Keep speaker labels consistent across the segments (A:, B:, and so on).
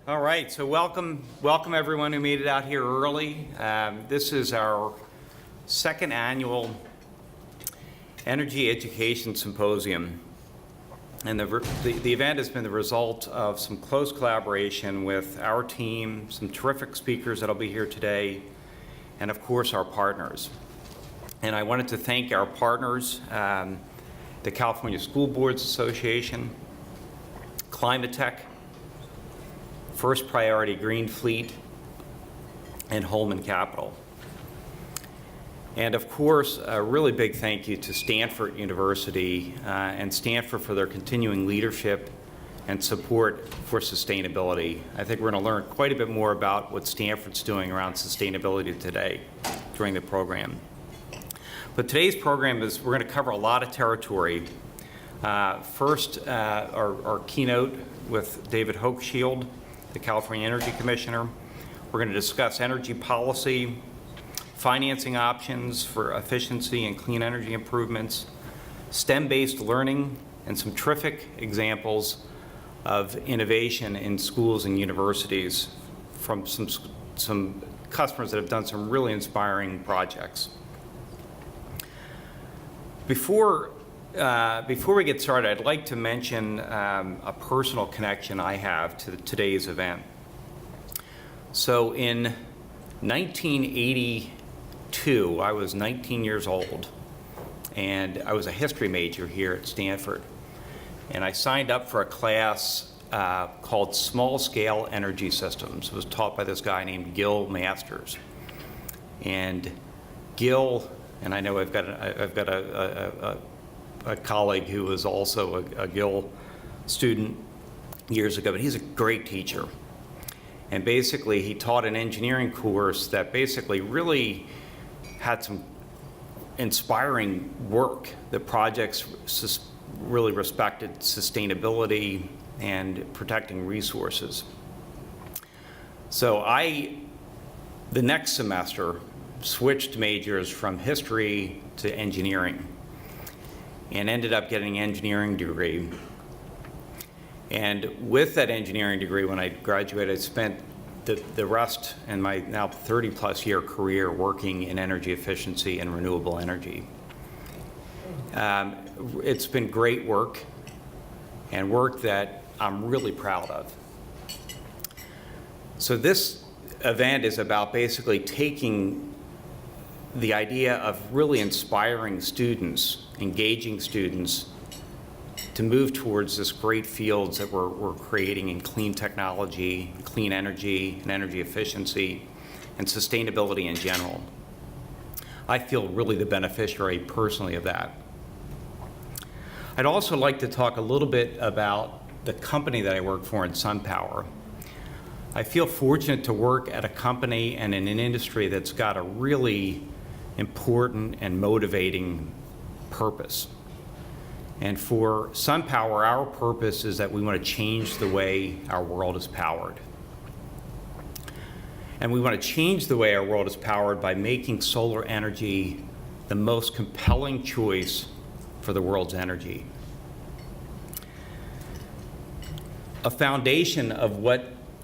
A: All right, so welcome everyone who made it out here early. This is our second annual Energy Education Symposium. And the event has been the result of some close collaboration with our team, some terrific speakers that'll be here today, and of course our partners. And I wanted to thank our partners, the California School Boards Association, Climate Tech, First Priority Green Fleet, and Holman Capital. And of course, a really big thank you to Stanford University and Stanford for their continuing leadership and support for sustainability. I think we're going to learn quite a bit more about what Stanford's doing around sustainability today during the program. But today's program is, we're going to cover a lot of territory. First, our keynote with David Hochschild, the California Energy Commissioner. We're going to discuss energy policy, financing options for efficiency and clean energy improvements, STEM-based learning, and some terrific examples of innovation in schools and universities from some customers that have done some really inspiring projects. Before we get started, I'd like to mention a personal connection I have to today's event. So in 1982, I was 19 years old, and I was a history major here at Stanford. And I signed up for a class called Small Scale Energy Systems. It was taught by this guy named Gil Masters. And Gil, and I know I've got a colleague who was also a Gil student years ago, but he's a great teacher. And basically, he taught an engineering course that basically really had some inspiring work. The projects really respected sustainability and protecting resources. So the next semester, switched majors from history to engineering and ended up getting an engineering degree. And with that engineering degree, when I graduated, I spent the rest in my now 30-plus year career working in energy efficiency and renewable energy. It's been great work, and work that I'm really proud of. So this event is about basically taking the idea of really inspiring students, engaging students to move towards this great fields that we're creating in clean technology, clean energy, and energy efficiency, and sustainability in general. I feel really the beneficiary personally of that. I'd also like to talk a little bit about the company that I work for in SunPower. I feel fortunate to work at a company and in an industry that's got a really important and motivating purpose. And for SunPower, our purpose is that we want to change the way our world is powered. And we want to change the way our world is powered by making solar energy the most compelling choice for the world's energy. A foundation of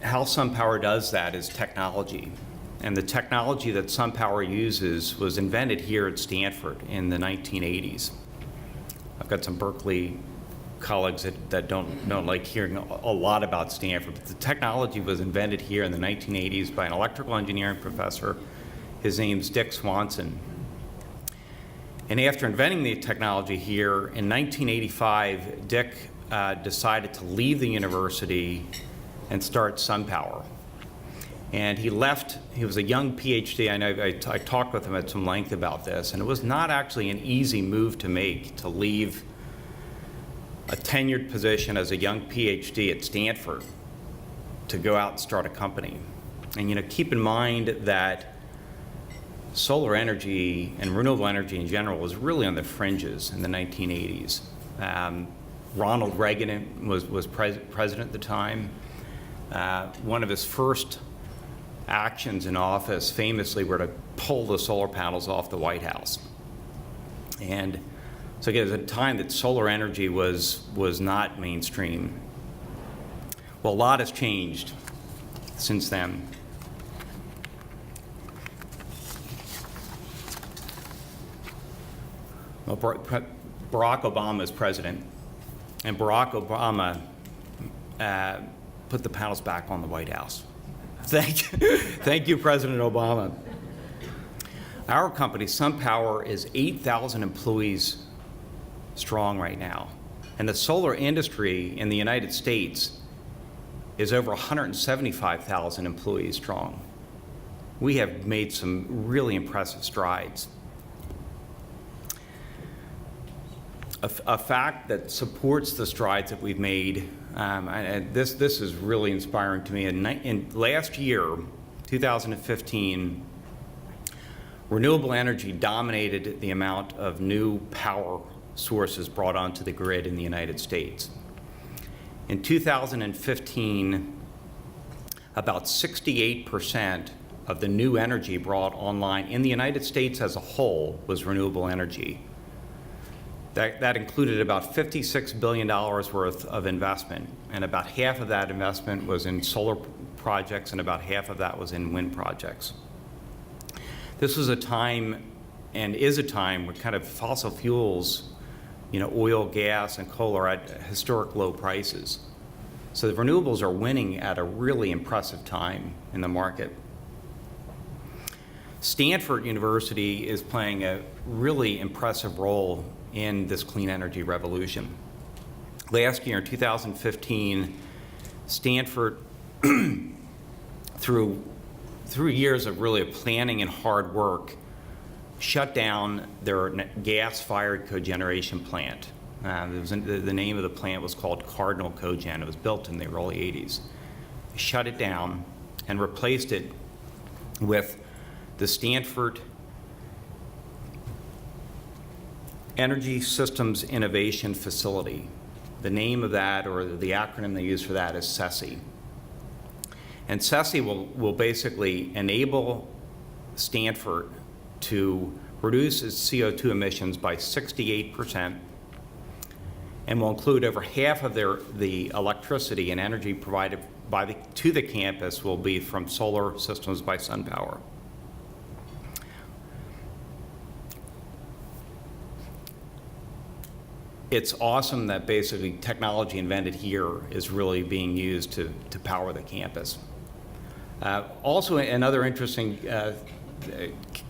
A: how SunPower does that is technology. And the technology that SunPower uses was invented here at Stanford in the 1980s. I've got some Berkeley colleagues that don't like hearing a lot about Stanford, but the technology was invented here in the 1980s by an electrical engineering professor. His name's Dick Swanson. And after inventing the technology here, in 1985, Dick decided to leave the university and start SunPower. And he left. He was a young PhD. I know I talked with him at some length about this, and it was not actually an easy move to make, to leave a tenured position as a young PhD at Stanford to go out and start a company. And keep in mind that solar energy and renewable energy in general was really on the fringes in the 1980s. Ronald Reagan was president at the time. One of his first actions in office famously were to pull the solar panels off the White House. And so again, it was a time that solar energy was not mainstream. Well, a lot has changed since then. Well, Barack Obama is president, and Barack Obama put the panels back on the White House. Thank you, President Obama. Our company, SunPower, is 8,000 employees strong right now, and the solar industry in the United States is over 175,000 employees strong. We have made some really impressive strides. A fact that supports the strides that we've made, and this is really inspiring to me. In last year, 2015, renewable energy dominated the amount of new power sources brought onto the grid in the United States. In 2015, about 68% of the new energy brought online in the United States as a whole was renewable energy. That included about $56 billion worth of investment, and about half of that investment was in solar projects and about half of that was in wind projects. This was a time, and is a time, where kind of fossil fuels, oil, gas, and coal are at historic low prices. So the renewables are winning at a really impressive time in the market. Stanford University is playing a really impressive role in this clean energy revolution. Last year, in 2015, Stanford, through years of really planning and hard work, shut down their gas-fired cogeneration plant. The name of the plant was called Cardinal Cogen. It was built in the early 80s. They shut it down and replaced it with the Stanford Energy Systems Innovation Facility. The name of that, or the acronym they use for that, is SESI. And SESI will basically enable Stanford to reduce its CO2 emissions by 68%, and will include over half of the electricity and energy provided to the campus will be from solar systems by SunPower. It's awesome that basically technology invented here is really being used to power the campus. Also, another interesting,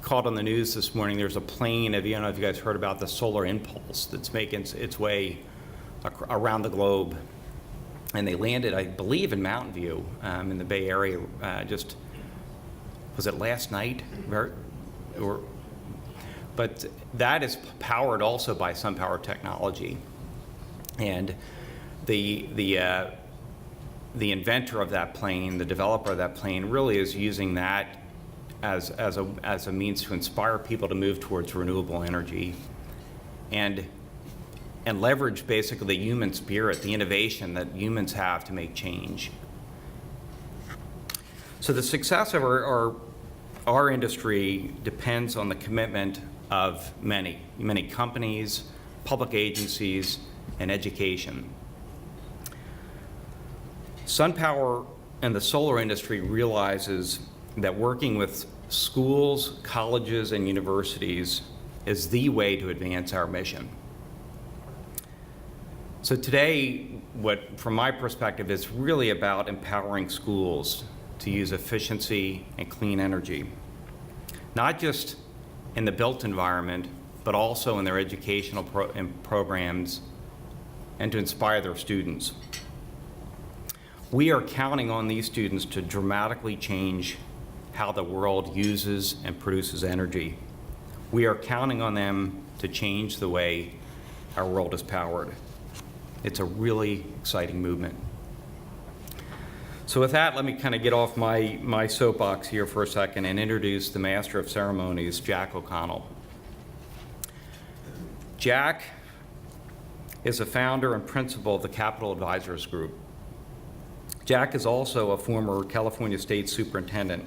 A: caught on the news this morning, there's a plane, I don't know if you guys heard about the Solar Impulse, that's making its way around the globe. And they landed, I believe, in Mountain View in the Bay Area, was it last night? But that is powered also by SunPower technology. And the inventor of that plane, the developer of that plane, really is using that as a means to inspire people to move towards renewable energy and leverage basically the human spirit, the innovation that humans have to make change. So the success of our industry depends on the commitment of many companies, public agencies, and education. SunPower and the solar industry realizes that working with schools, colleges, and universities is the way to advance our mission. So today, from my perspective, is really about empowering schools to use efficiency and clean energy, not just in the built environment, but also in their educational programs, and to inspire their students. We are counting on these students to dramatically change how the world uses and produces energy. We are counting on them to change the way our world is powered. It's a really exciting movement. So with that, let me kind of get off my soapbox here for a second and introduce the Master of Ceremonies, Jack O'Connell. Jack is a founder and principal of the Capital Advisors Group. Jack is also a former California State Superintendent.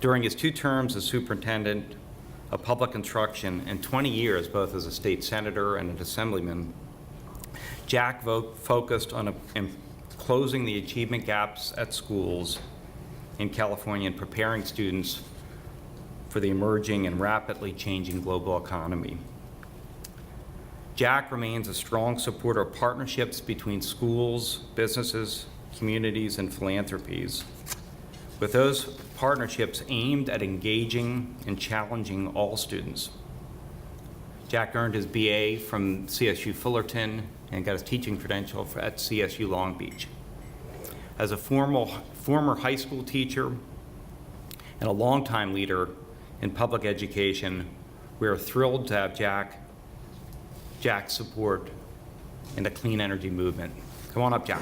A: During his 2 terms as Superintendent of Public Instruction and 20 years both as a state senator and an assemblyman, Jack focused on closing the achievement gaps at schools in California in preparing students for the emerging and rapidly changing global economy. Jack remains a strong supporter of partnerships between schools, businesses, communities, and philanthropies, with those partnerships aimed at engaging and challenging all students. Jack earned his BA from CSU Fullerton and got his teaching credential at CSU Long Beach. As a former high school teacher and a longtime leader in public education, we are thrilled to have Jack's support in the clean energy movement. Come on up, Jack.